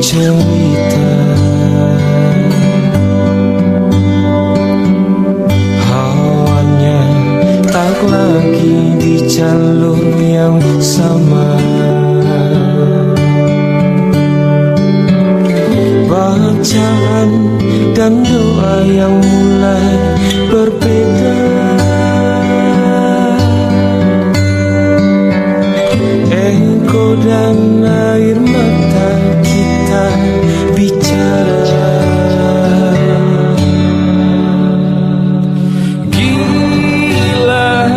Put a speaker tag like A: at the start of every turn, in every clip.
A: bercerita, hawanya tak lagi di jalur yang sama. Bacaan dan doa yang mulai berbeda. Ego dan air mata kita bicara. Gila,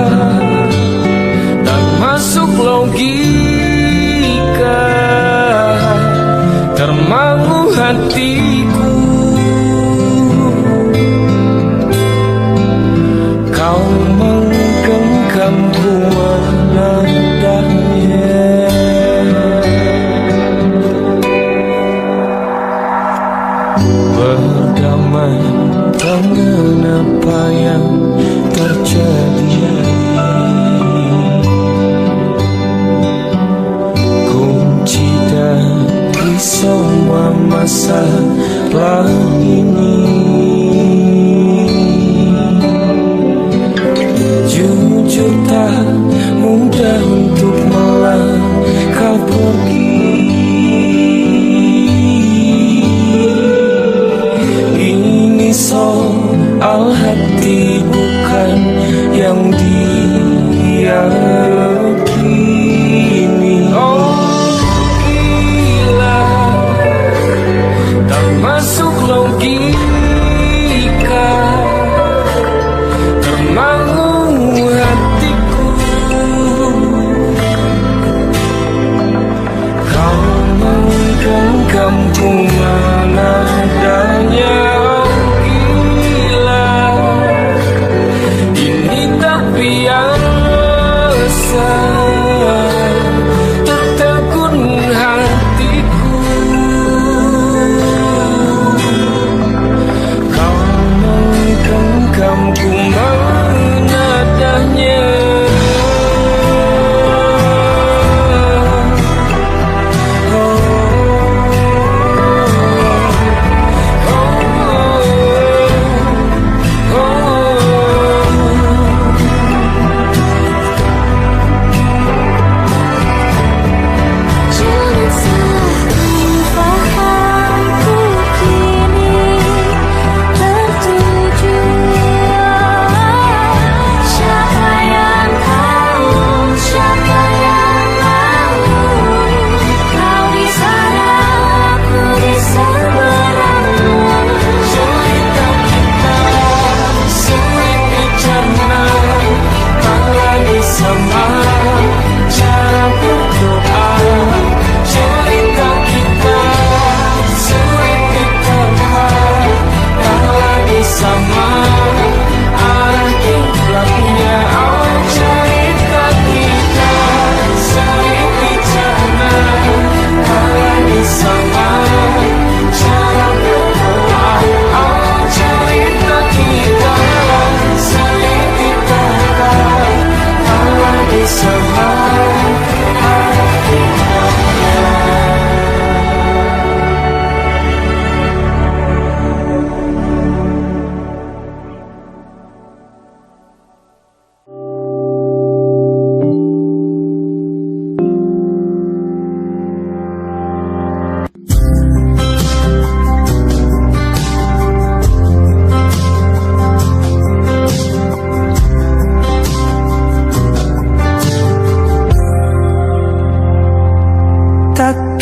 A: tak masuk logika, termangu hatiku. Kau menggenggamku menadahnya. Berdamai dengan apa yang terjadi. Kunci dari semua masalah ini, jujur tak mudah untuk melangkah pergi. Ini soal hati bukan yang diyakini. Oh gila, tak masuk logika, termangu hatiku. Kau menggenggamku menadanya. Gila, ini tak biasa, tertegun hatiku. Kau menggenggamku menadanya.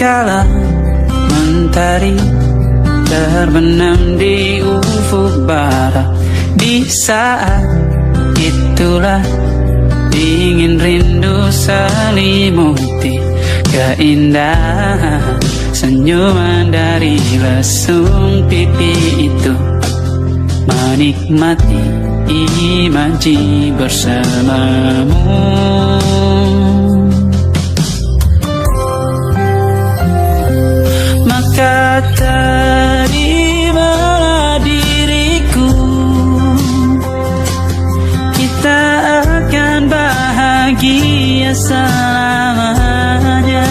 B: Kala mentari terbenam di ufuk barat, di saat itulah dingin rindu selimuti keindahan senyuman dari lesung pipi itu. Menikmati imaji bersamamu. Maka terimalah diriku, kita akan bahagia selamanya.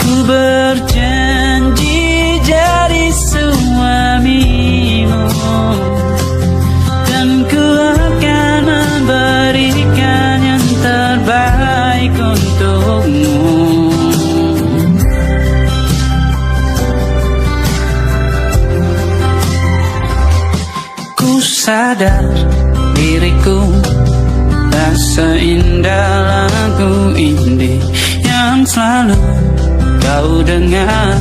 B: Ku berjanji jadi suamimu, dan ku akan memberikan yang terbaik untukmu. Ku sadar diriku tak seindah lagu ini yang selalu kau dengar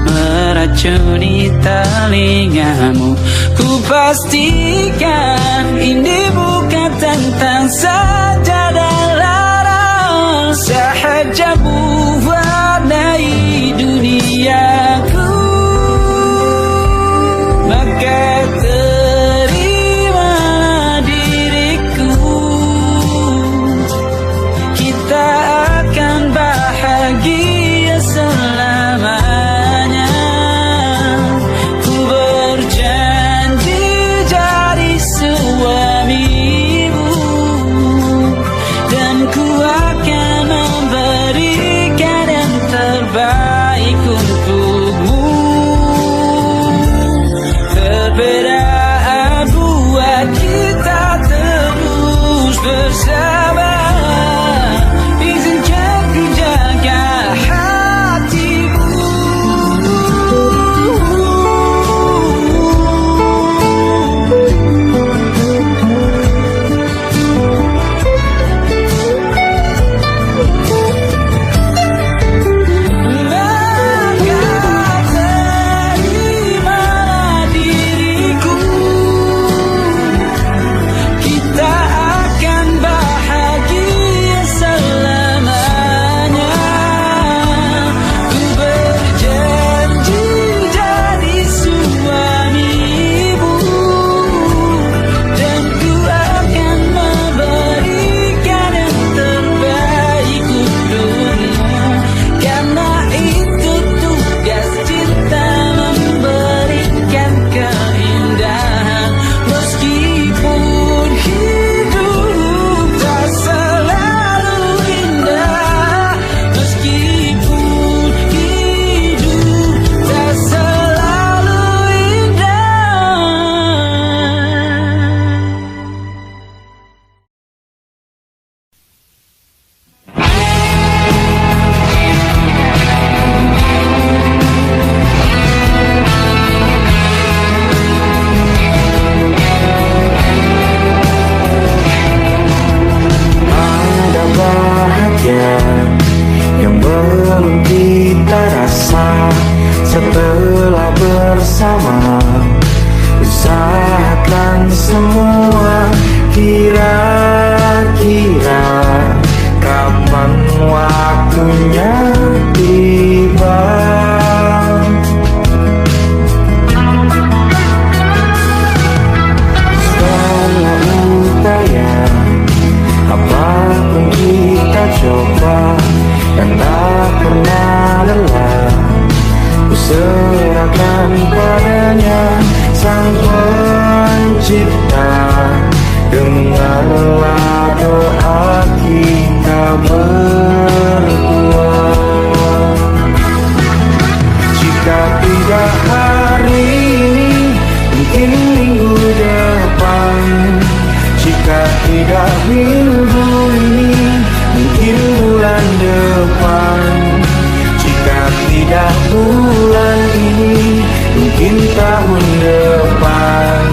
B: meracuni telingamu. Ku pastikan ini bukan tentang saja dan larang, sahaja mewarnai duniaku. Maka terimalah diriku, kita akan bahagia selamanya. Ku berjanji jadi suamimu, dan ku akan memberikan yang terbaik untukmu. Perbedaan buat kita terus bersama. Izinkan ku jaga hatimu. Maka terimalah diriku, kita akan bahagia selamanya. Ku berjanji jadi suamimu, dan ku akan memberikan yang terbaik untukmu. Karena itu tugas cinta, memberikan keindahan. Meskipun hidup tak selalu indah, meskipun hidup tak selalu indah.
C: Ada bahagia yang belum kita rasa setelah bersama. Usahakan semua, kira-kira kapan waktunya tiba. Segala upaya, apapun kita coba, dan tak pernah lelah. Ku serahkan padanya, Sang Pencipta. Dengarlah doa kita berdua. Jika tidak hari ini, mungkin minggu depan. Jika tidak minggu ini, mungkin bulan depan. Jika tidak bulan ini, mungkin tahun depan.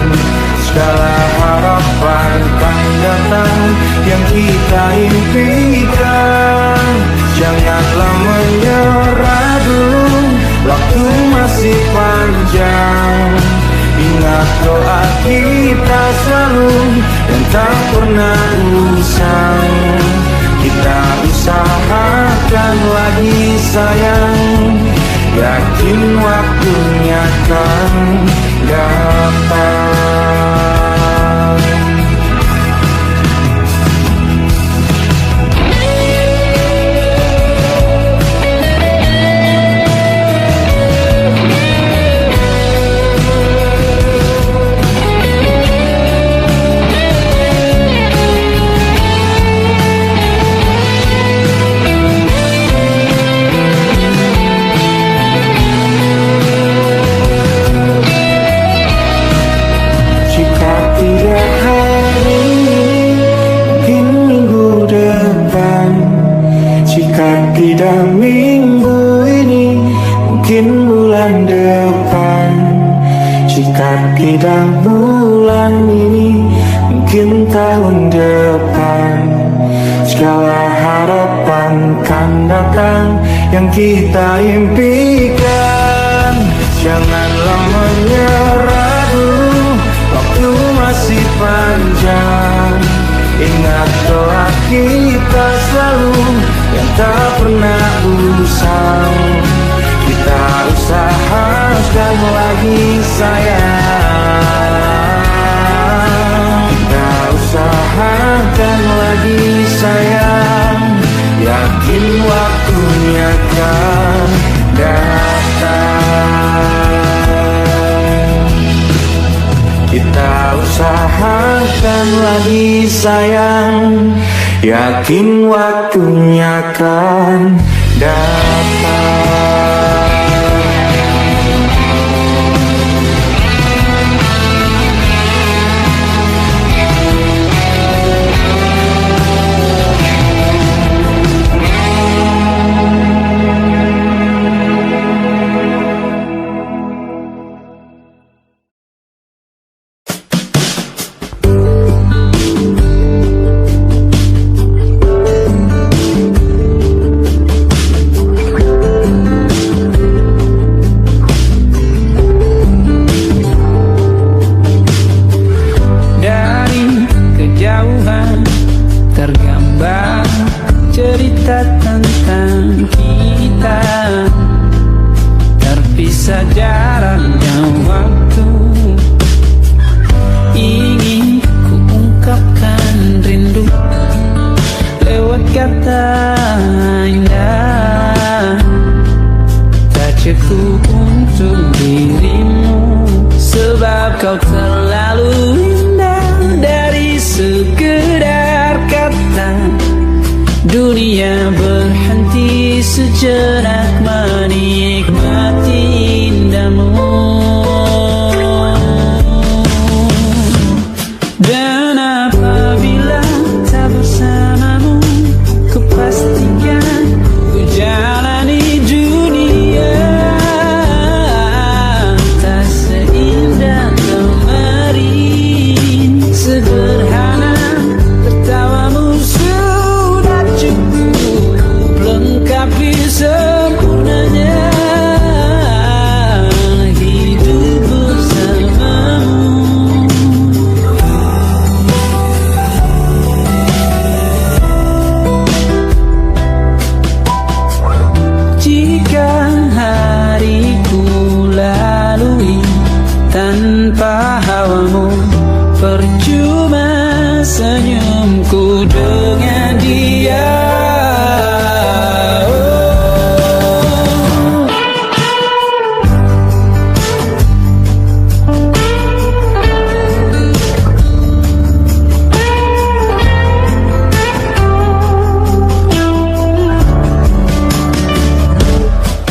C: Segala harapan kan datang yang kita impikan. Janganlah menyerah dulu, waktu masih panjang. Ingat doa kita selalu dan tak pernah usang. Kita usahakan lagi sayang, yakin waktunya kan datang. Jika tidak bulan ini, mungkin tahun depan segala harapan kan datang yang kita impikan. Janganlah menyerah dulu, waktu masih panjang. Ingat doa kita selalu yang tak pernah usang. Kita usahakan lagi sayang. Kita usahakan lagi sayang. Yakin waktunya akan datang. Kita usahakan lagi sayang. Yakin waktunya akan datang.
B: Dunia berhenti sejenak menikmati indahmu. Dan apabila tak bersamamu, kepastian ku jalani dunia tak seindah kemarin. Sederhana tertawamu sudah cukup lengkapi sempurnanya hidup bersamamu. Jika hariku lalui tanpa hawamu, percuma senyumku dengan dia.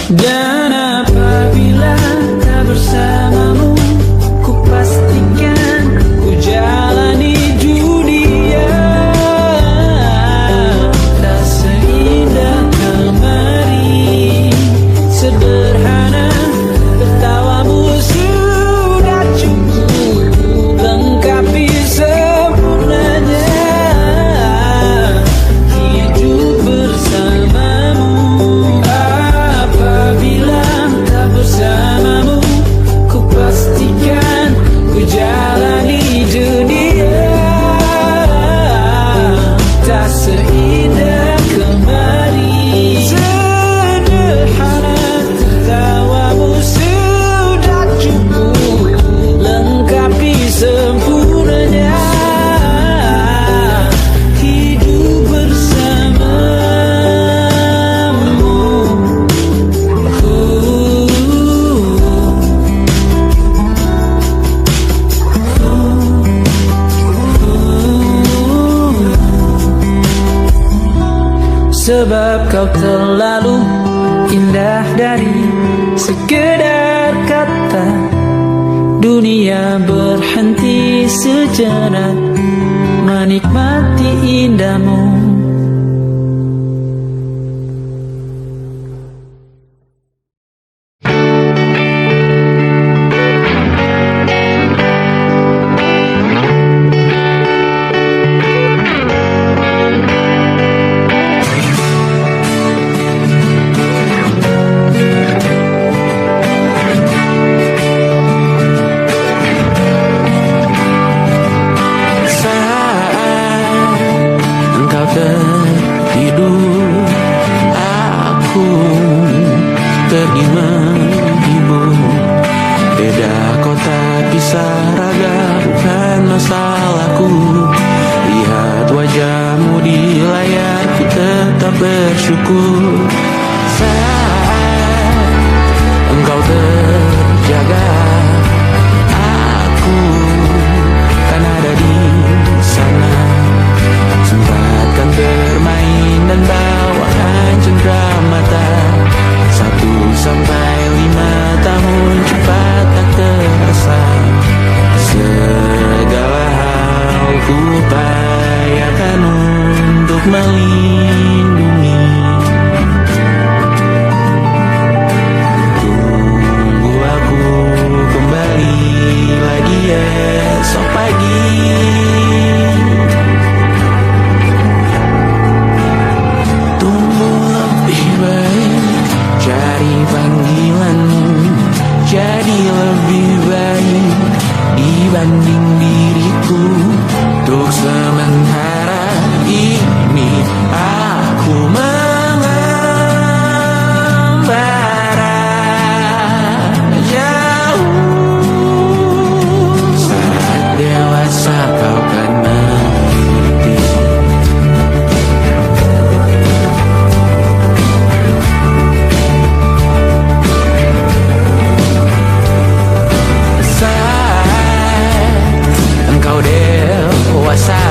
B: Dan apabila tak bersamamu, ku pastikan ku jalani dunia tak seindah kemarin. Sederhana tertawamu sudah cukup lengkapi sempurnanya hidup bersamamu. Apabila tak bersamamu, ku pastikan ku jalani dunia tak seindah kemarin. Sederhana tertawamu sudah cukup lengkapi sempurnanya hidup bersamamu. Sebab kau terlalu indah dari sekedar kata. Dunia berhenti sejenak menikmati indahmu. bersyukur saat engkau terjaga. Aku kan ada di sana, sempatkan bermain dan bawakan cenderamata. 1-5 tahun cepat tak terasa. Segala hal ku upayakan untuk melindungi. Tunggu aku kembali lagi esok pagi. Tunggu lebih baik, cari panggilanmu jadi lebih baik dibanding diriku. Untuk sementara ini aku mengembara jauh. Saat dewasa kau kan mengerti. Saat engkau dewasa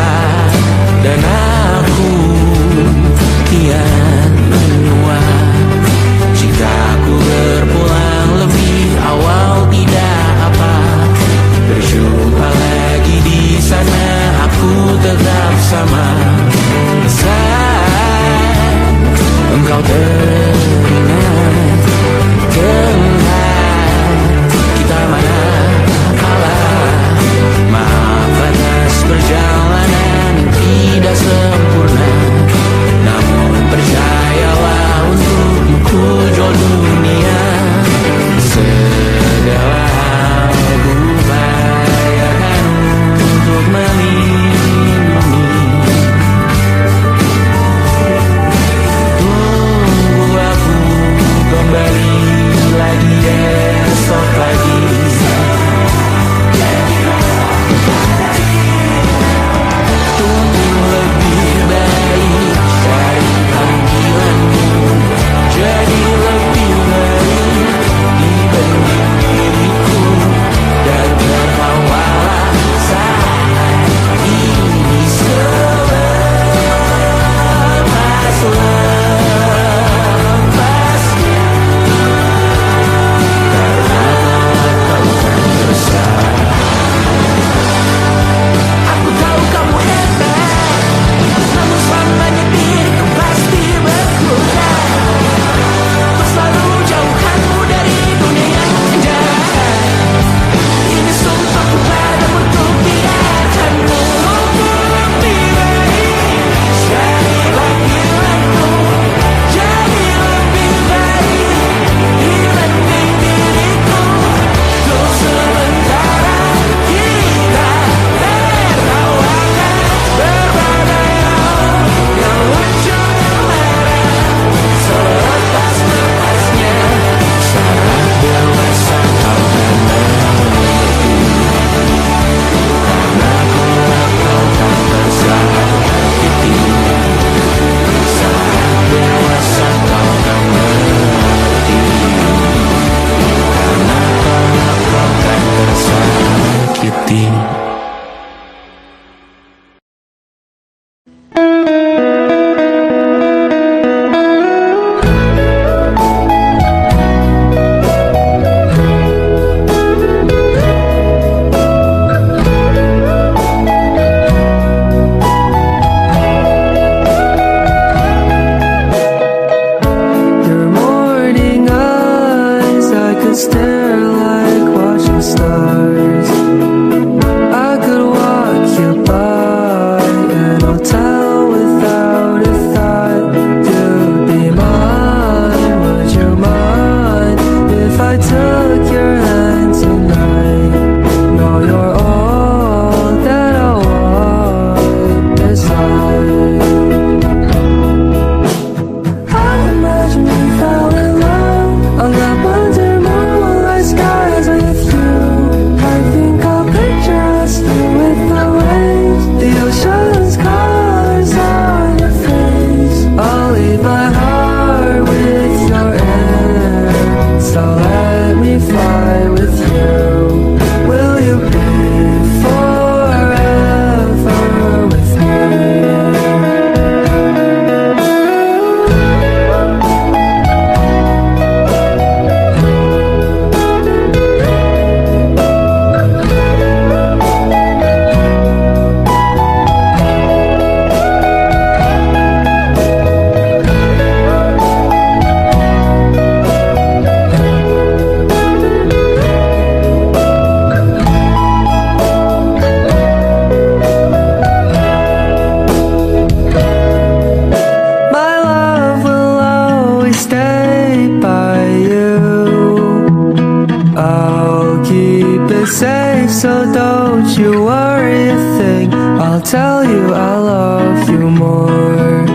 B: safe, so don't you worry a thing. I'll tell you I love you more.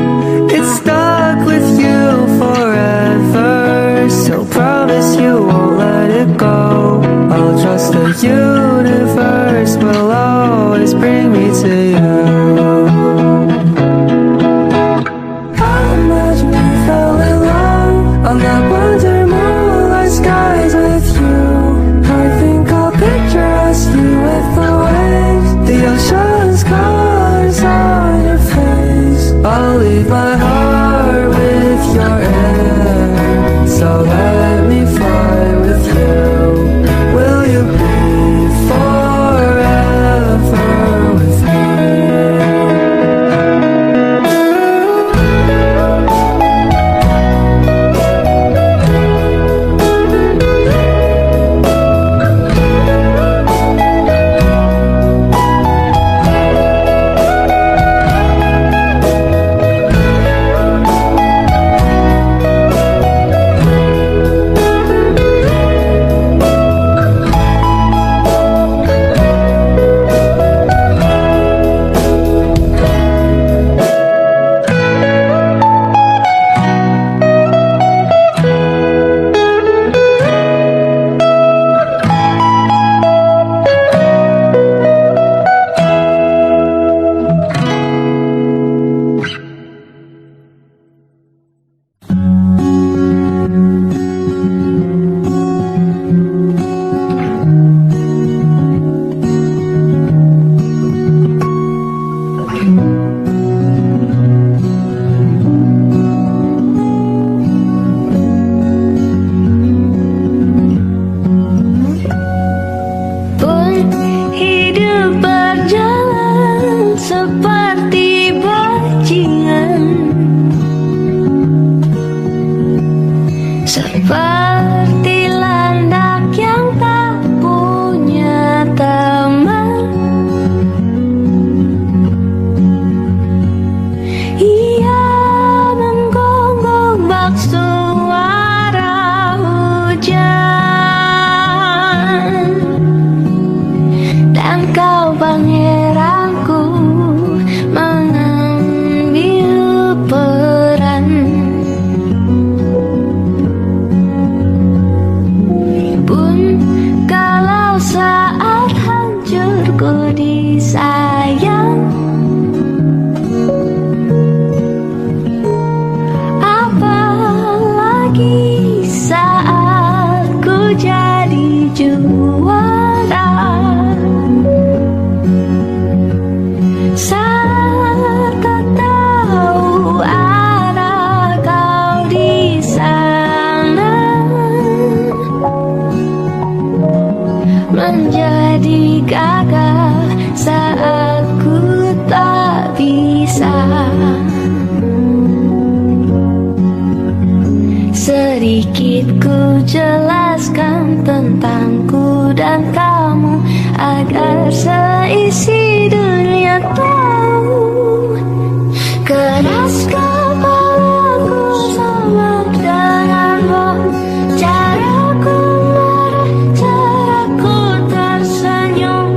B: It's stuck with you forever, so promise you won't let it go. I'll trust the universe will always bring me to you. I imagine we fell in love on that wonder moonlight skies with you. I think I'll picture us, you with the waves, the ocean's colors on your face. I'll leave my heart with your air, so let me fly with you. Will you be forever with me?
D: Hidup berjalan seperti bajingan, seperti landak yang tak punya teman. Ia menggonggong bak suara hujan, dan kau pangeranku mengambil peran. Pun kalau saat hancurku disayang, apalagi saat ku jadi juara. Saat tak tahu arah kau di sana, menjadi gagah saat ku tak bisa. Sedikit ku jelaskan tentangku dan kamu, agar seisi dunia tahu. Keras kepalaku sama denganmu, caraku marah, caraku tersenyum,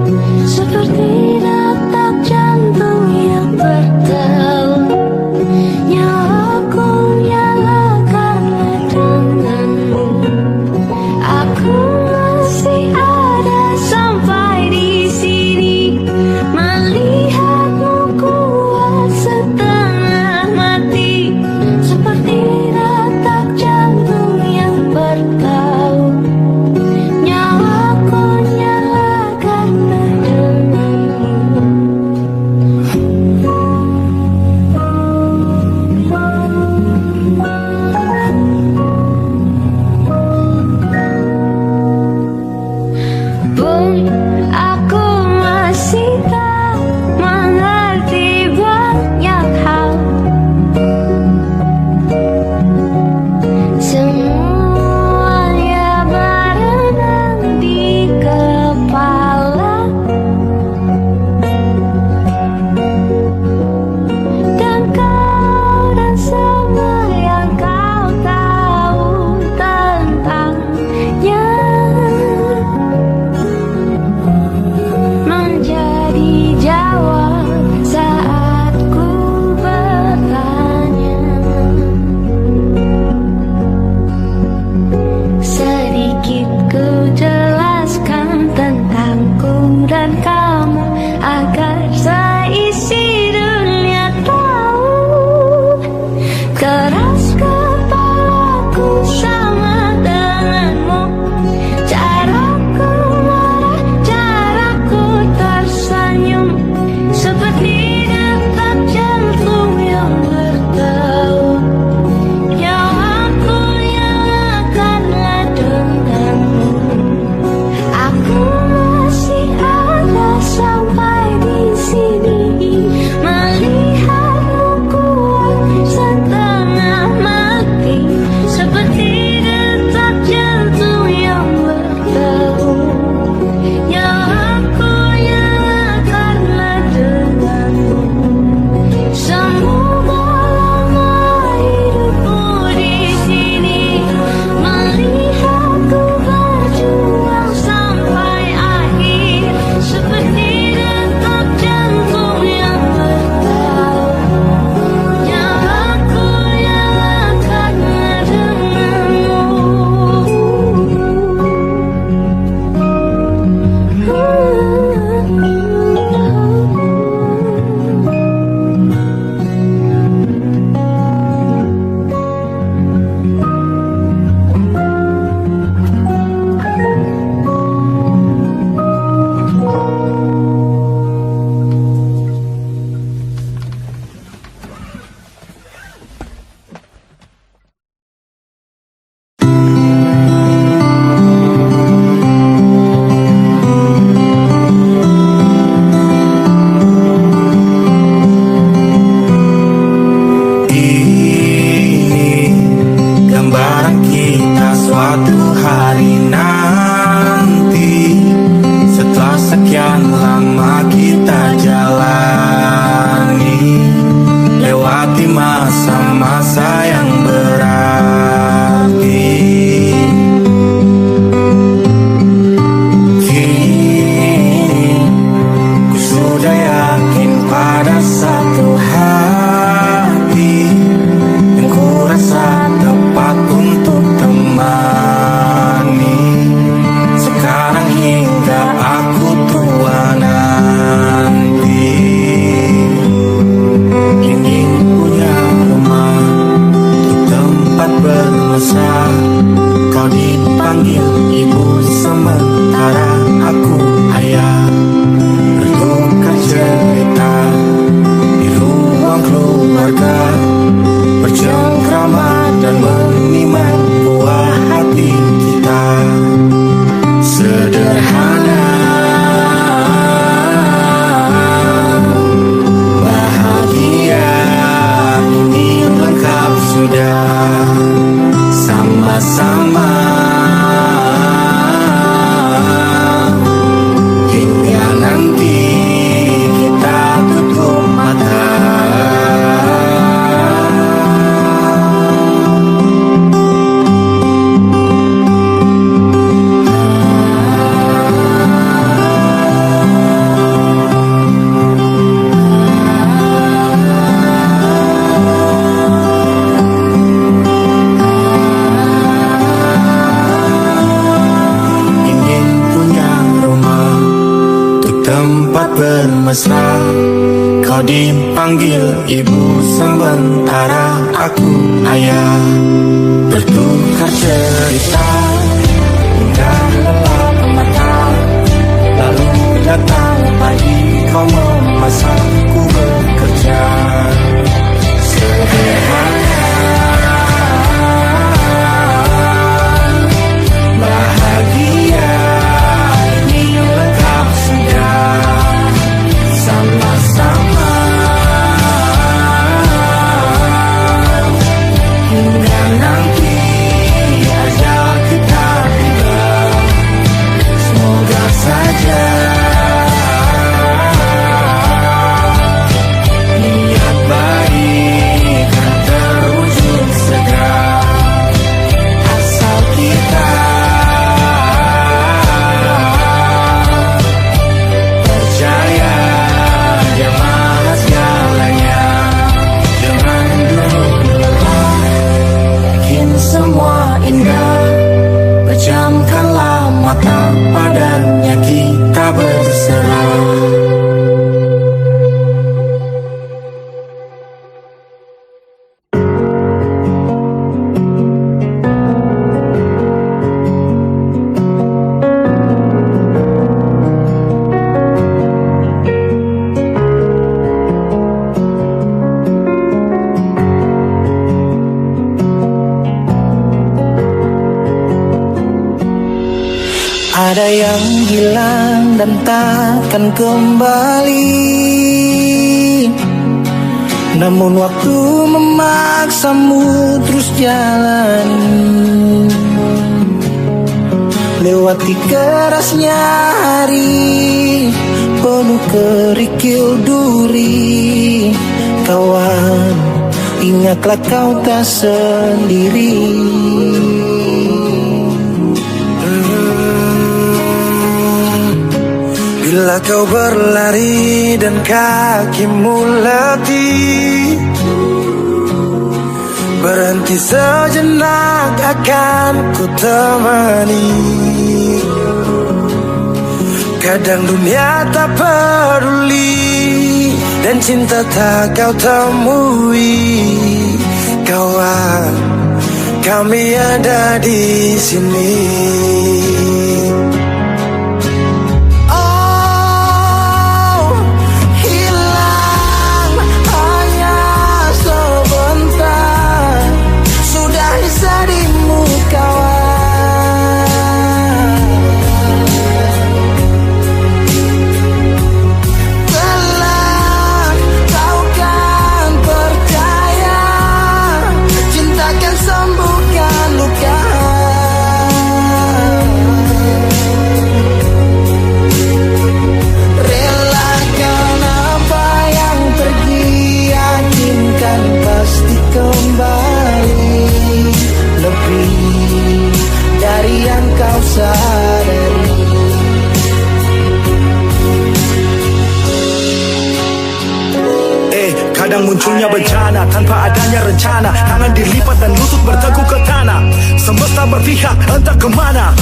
C: sekian lama kita jalani, lewati masa-masa yang berarti. Kini ku sudah yakin pada satu hati yang ku rasa tepat untuk temani. Sekarang hingga aku tua nanti, ingin punya rumah di tempat bermesra. Kau dipanggil ibu sementara aku ayah, bertukar cerita di ruang keluarga, bercengkrama dan menimang buah hati kita. Sederhana, bahagia, ini lengkap sudah. Sama-sama hingga nanti kita tutup mata. Tempat bermesra, kau dipanggil ibu sementara aku ayah, bertukar cerita hingga lelap mata. Lalu datang pagi, kau memasakku bekerja. Sederhana, bahagia, ini lengkap sudah. Sama-sama hingga nanti ajal kita tiba. Semoga saja niat baik kan terwujud segera, asal kita percaya. Dia maha segalanya, jangan dulu lelah, yakin semua indah. Pejamkanlah mata, padanya kita berserah. Ada yang hilang dan takkan kembali, namun waktu memaksamu terus jalani. Lewati kerasnya hari, penuh kerikil duri. Kawan, ingatlah kau tak sendiri. Bila kau berlari dan kakimu letih, berhenti sejenak akan ku temani. Kadang dunia tak peduli dan cinta tak kau temui. Kawan, kami ada di sini.
B: Sembuhkan luka.
C: Kadang munculnya bencana tanpa adanya rencana, tangan dilipat dan lutut berteguk ke tanah. Semesta berpihak entah kemana.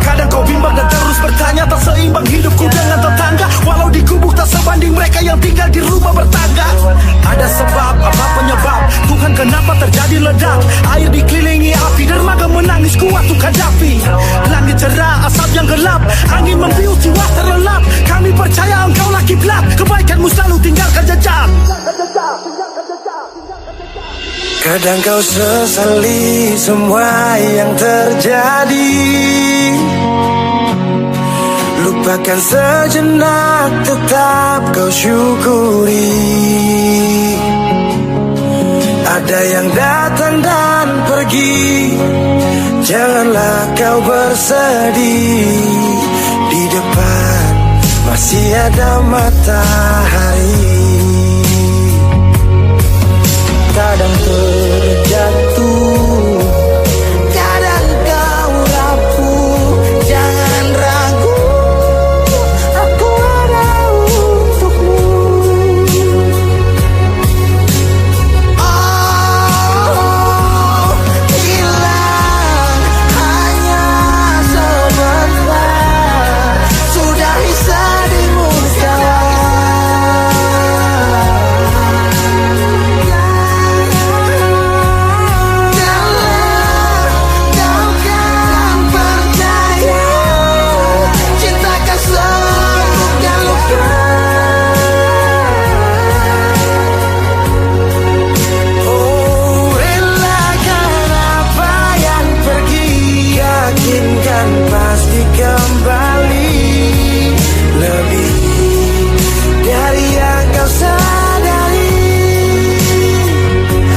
C: Kadang kau bimbang dan terus bertanya, tak seimbang hidupku dengan tetangga. Walau di gubuk tak sebanding mereka yang tinggal di rumah bertangga. Ada sebab, apa penyebab? Tuhan kenapa terjadi ledak? Air dikelilingi api, dermaga menangis kuat untuk hadapi. Langit cerah, asap yang gelap, angin membius jiwa terlelap. Kami percaya engkau lah kiblat, kebaikanmu selalu tinggalkan jejak.
B: Kadang kau sesali semua yang terjadi, lupakan sejenak, tetap kau syukuri. Ada yang datang dan pergi, janganlah kau bersedih. Di depan masih ada matahari. Kadang terjatuh, kadang kau rapuh, jangan ragu, aku ada untukmu. Oh, hilang hanya sebentar, sudahi sedihmu kawan. Pasti kembali, lebih dari yang kau sadari.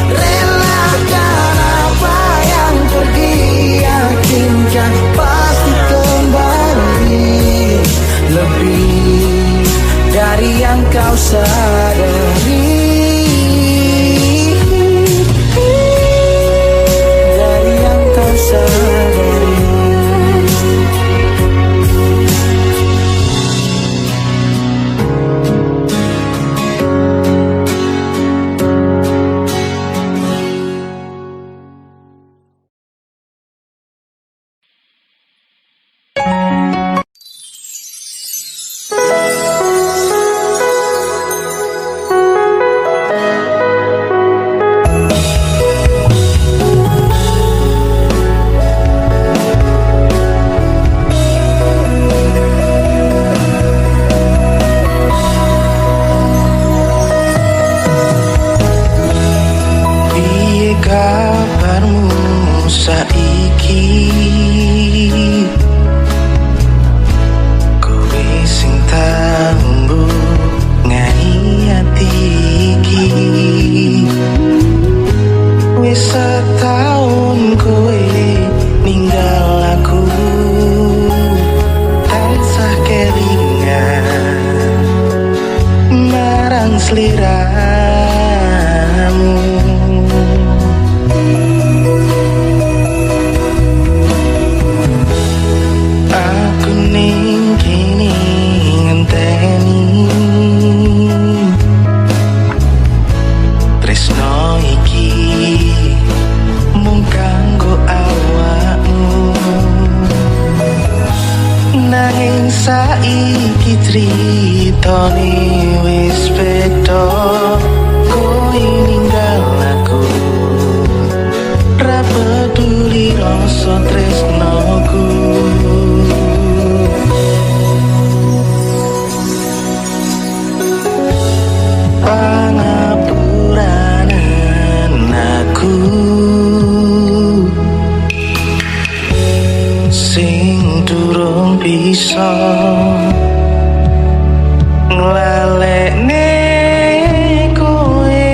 B: Relakan apa yang pergi, yakinkan pasti kembali, lebih dari yang kau sadari. Dari yang kau sadari.
E: Saiki critane wis beda, kowe ninggal aku, ra peduli rasa tresnoku. Pangapuranen aku sing durung bisa nglalekne kowe.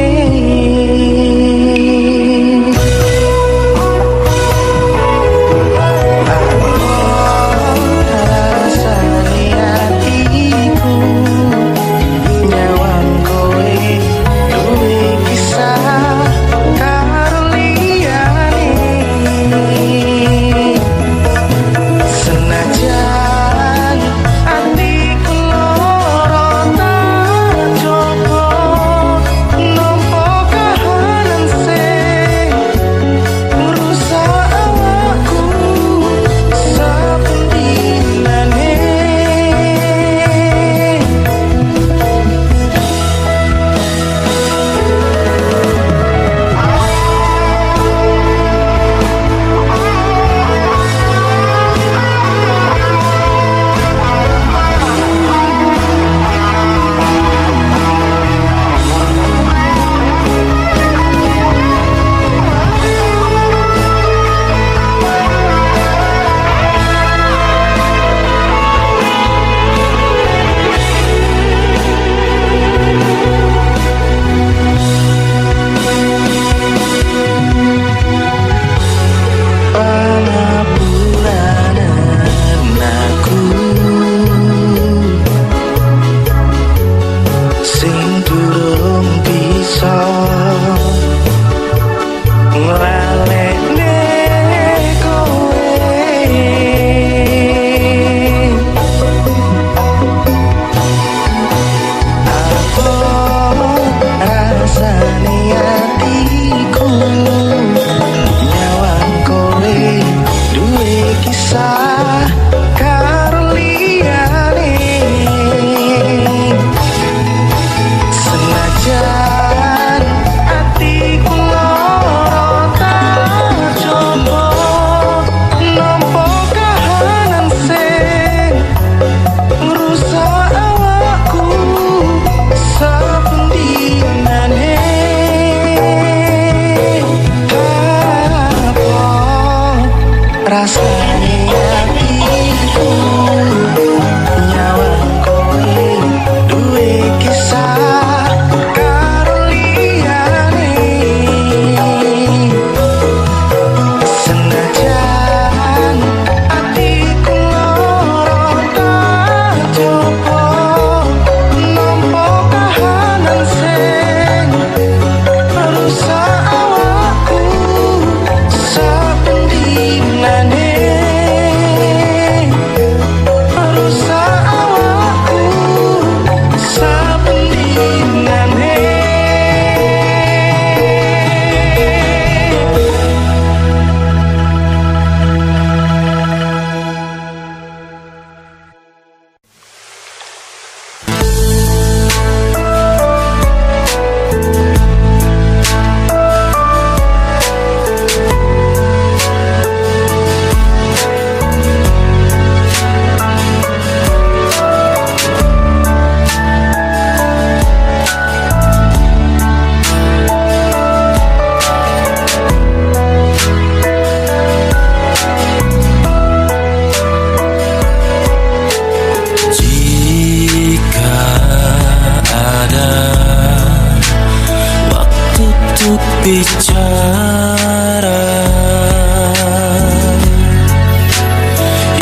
E: bicara,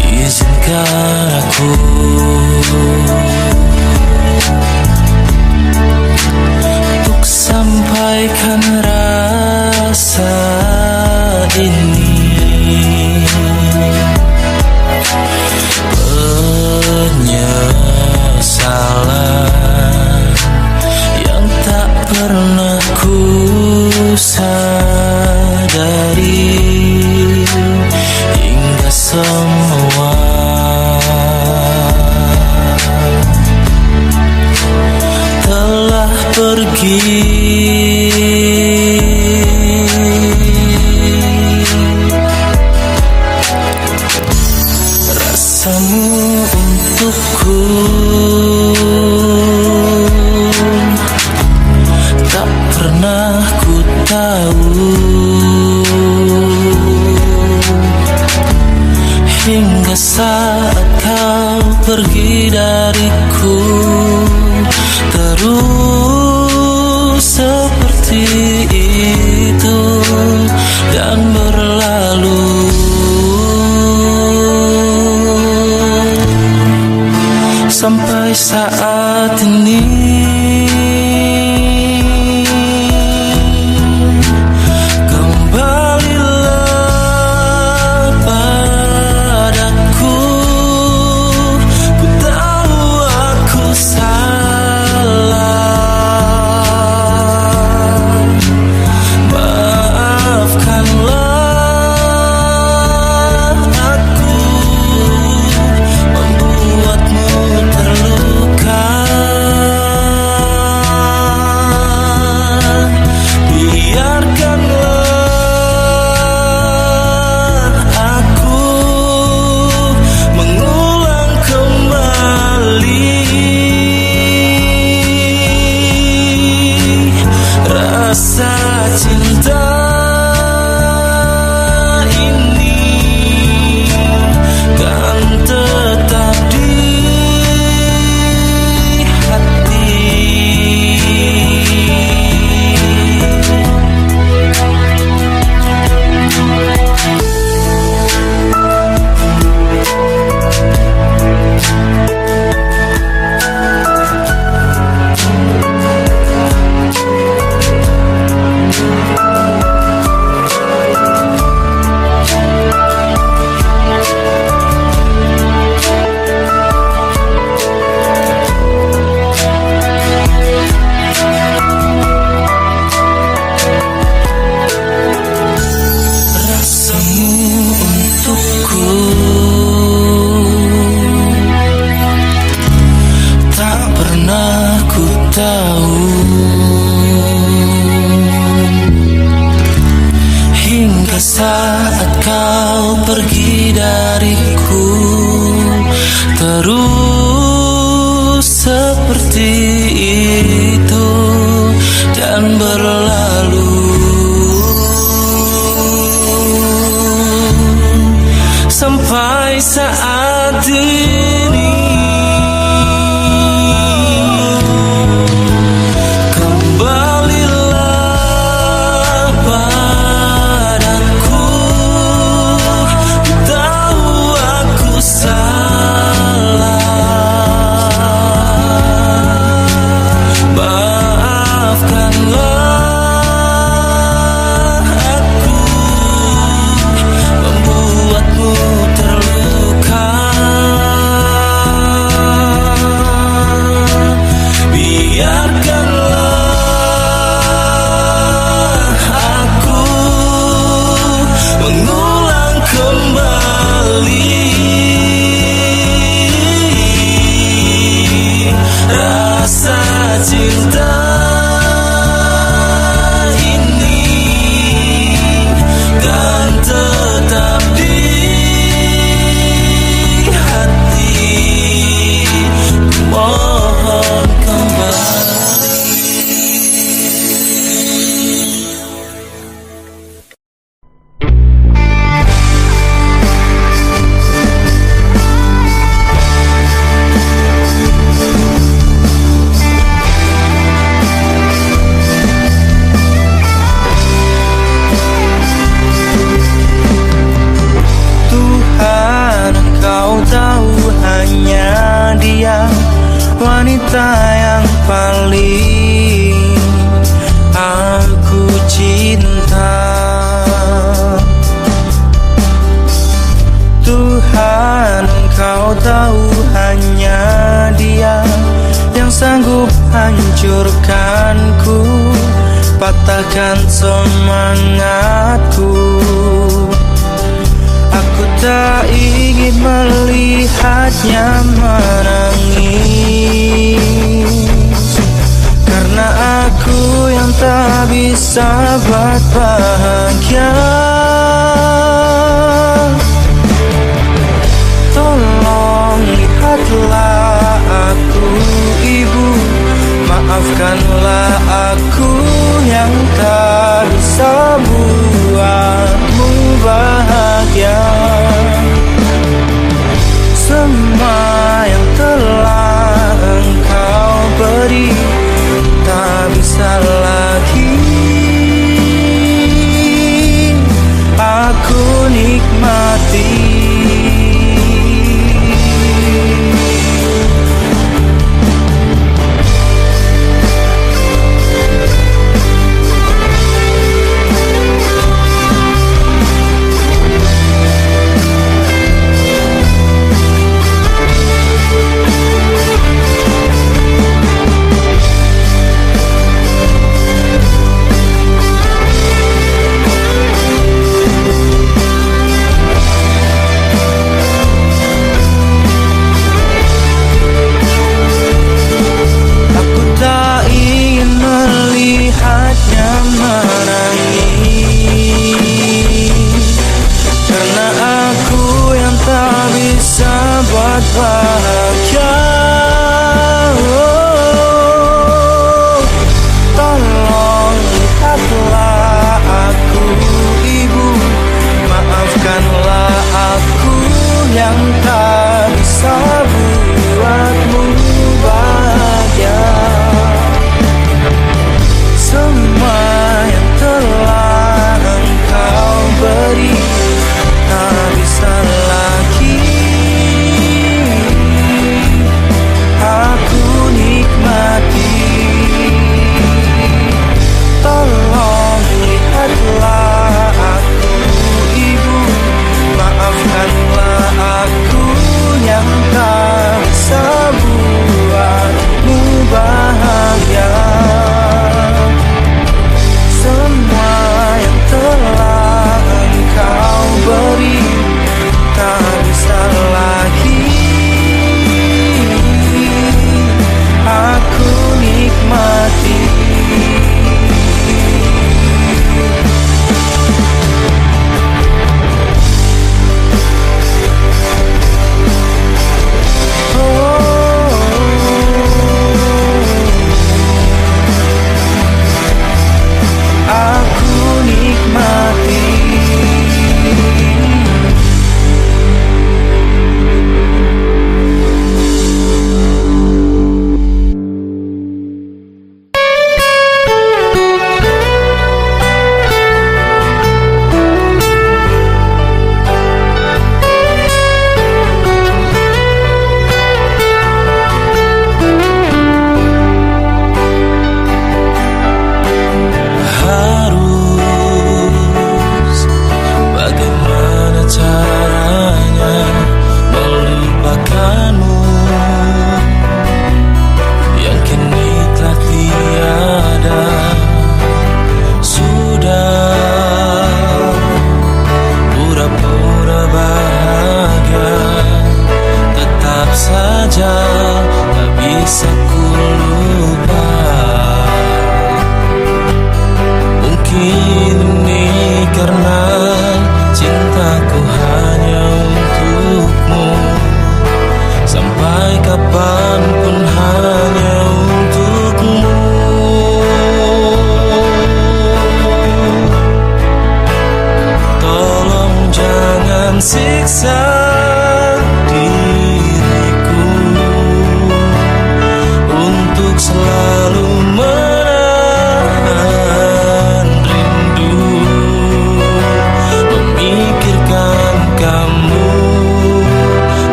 E: izinkan aku untuk sampaikan rasa ini. Penyesalan yang tak pernah ku sadari hingga semua telah pergi. Rasamu untukku tak pernah ku tahu, hingga saat kau pergi dariku, terus seperti itu dan berlalu. Sampai saat ini kembalilah padaku. Ku tahu aku salah, maafkanlah aku membuatmu terluka. Biarkanlah aku mengulang kembali rasa cinta ini, kan tetap di hati. Rasamu untukku tak pernah ku tahu, hingga saat kau pergi dariku, terus seperti itu dan berlalu. Sampai saat ini kembalilah padaku. Ku tahu aku salah, maafkanlah aku membuatmu terluka. Biarkanlah aku mengulang kembali rasa cinta ini, kan tetap di hati. Mohon kembali. wanita yang paling aku cinta. Tuhan, Kau tahu hanya Dia yang sanggup hancurkanku, patahkan semangatku. Aku tak ingin melihatnya menangis, karena aku yang tak bisa berbahagia. Tolong lihatlah aku, Ibu, maafkanlah aku yang tak bisa buatmu bahagia. Semua yang telah Engkau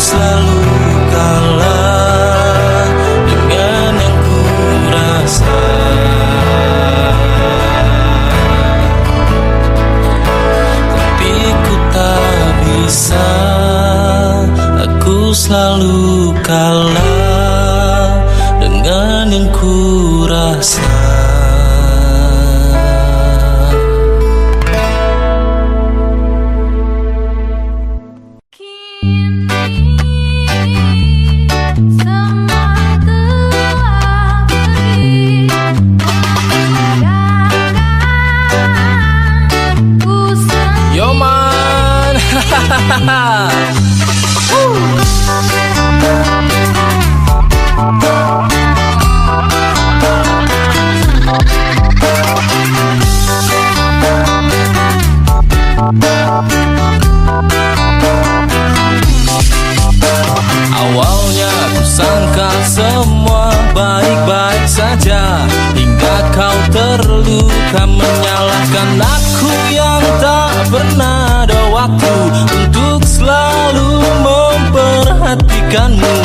E: selalu kalah dengan yang ku rasa. Tapi ku tak bisa, aku selalu kalah dengan yang ku rasa.
A: Yo man.
E: Awalnya ku sangka semua baik-baik saja, hingga kau terluka menyalahkan aku yang tak pernah ada waktu untuk selalu memperhatikanmu.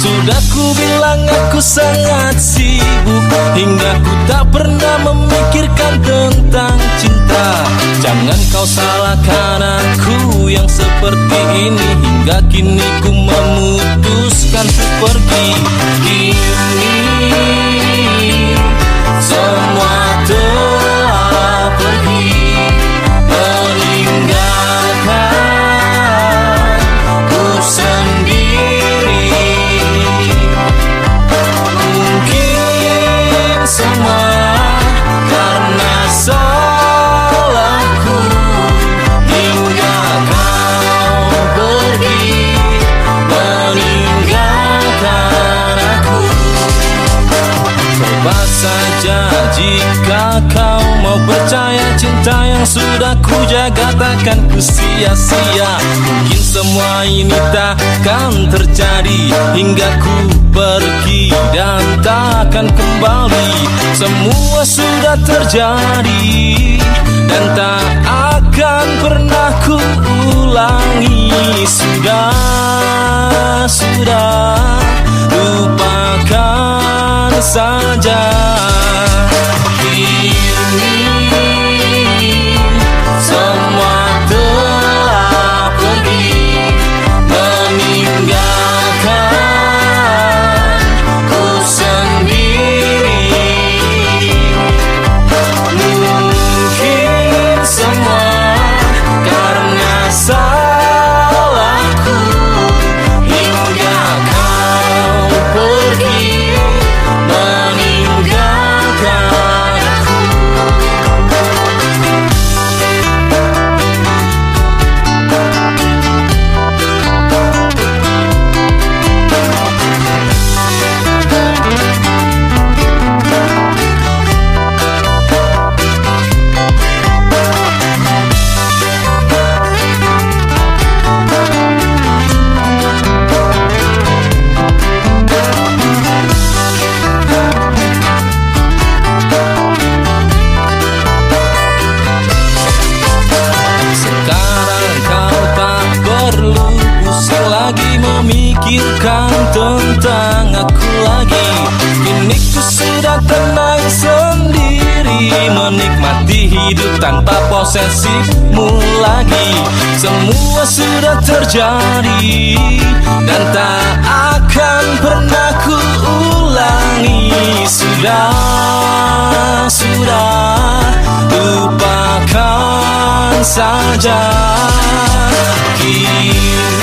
E: Sudah ku bilang aku sangat sibuk, hingga ku tak pernah memikirkan tentang cinta. Jangan kau salahkan aku yang seperti ini, hingga kini ku memutuskan untuk pergi. Kini semua telah pergi, meninggalkan ku sendiri. Mungkin semua karena salahku, hingga kau pergi meninggalkan aku. Coba saja jika kau mau percaya, cinta yang sudah ku jaga takkan ku sia-sia. Mungkin semua ini takkan terjadi, hingga ku pergi dan takkan kembali. Semua sudah terjadi dan tak akan pernah ku ulangi. Sudah, lupakan saja. Kini semua telah pergi, meninggalkan ku sendiri. Mungkin semua karena salahku, hingga kau pergi meninggalkan aku. Sekarang kau tak perlu pusing lagi memikirkan tentang aku lagi. Kini ku sudah tenang sendiri, menikmati hidup tanpa posesifmu lagi. Semua sudah terjadi dan tak akan pernah ku ulangi. Sudah, lupakan saja. Kini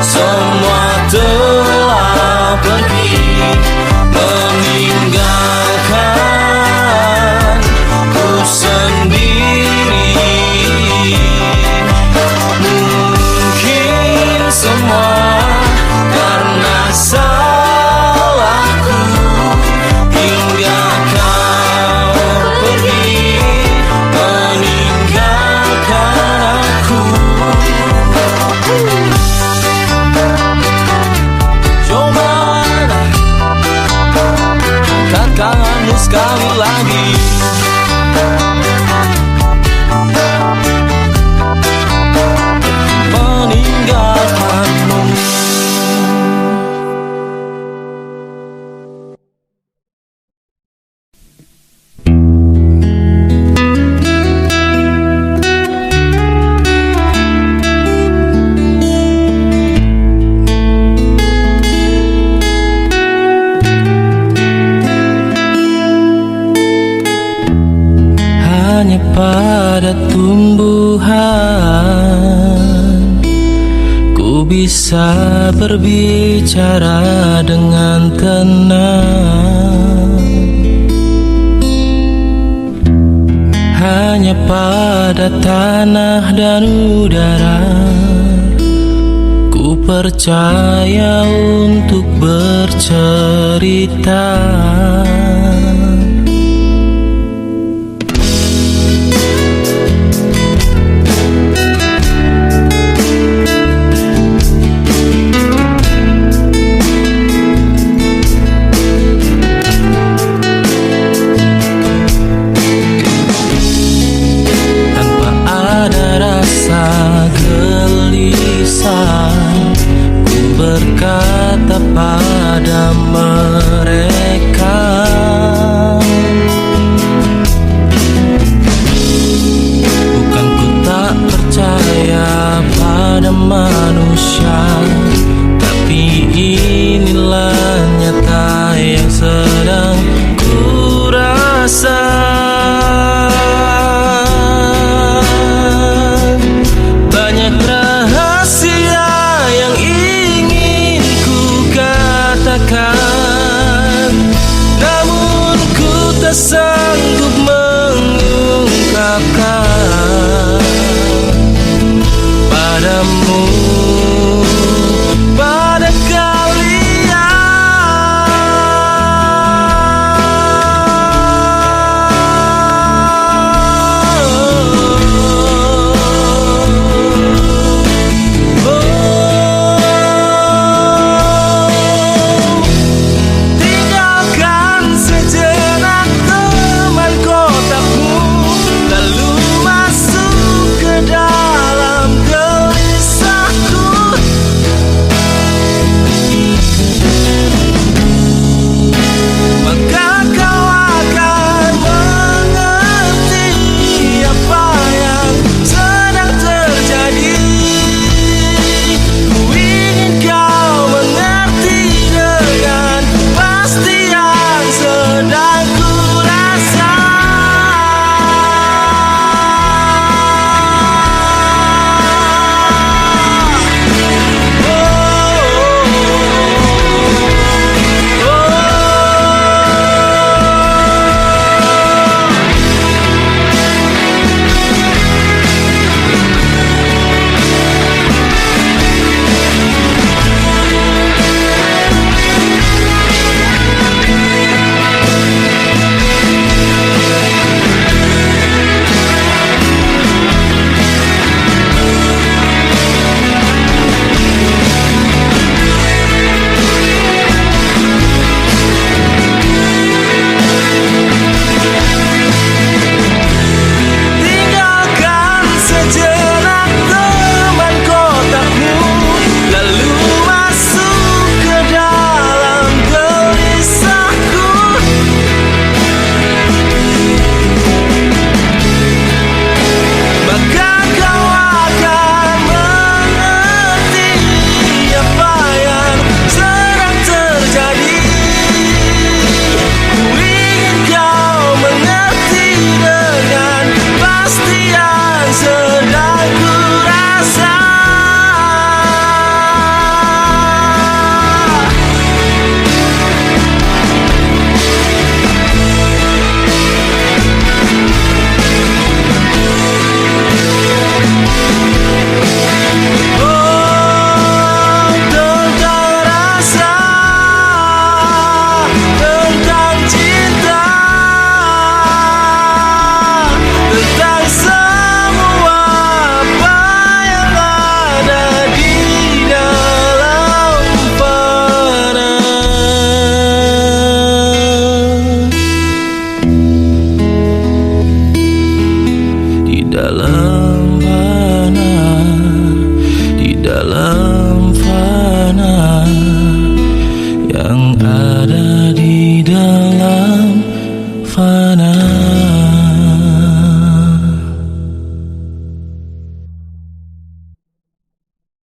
E: semua telah pergi, meninggalkan ku sendiri. Mungkin semua karena salahku, hingga kau pergi meninggalkan aku. Cuman angkat tanganmu sekali lagi. Meninggalkan bisa berbicara dengan tenang, hanya pada tanah dan udara ku percaya untuk bercerita. Ku berkata pada mereka, bukan ku tak percaya pada manusia, tapi inilah nyata yang sedang ku rasa. Namun ku tak sanggup mengungkapkan padamu, pada dalam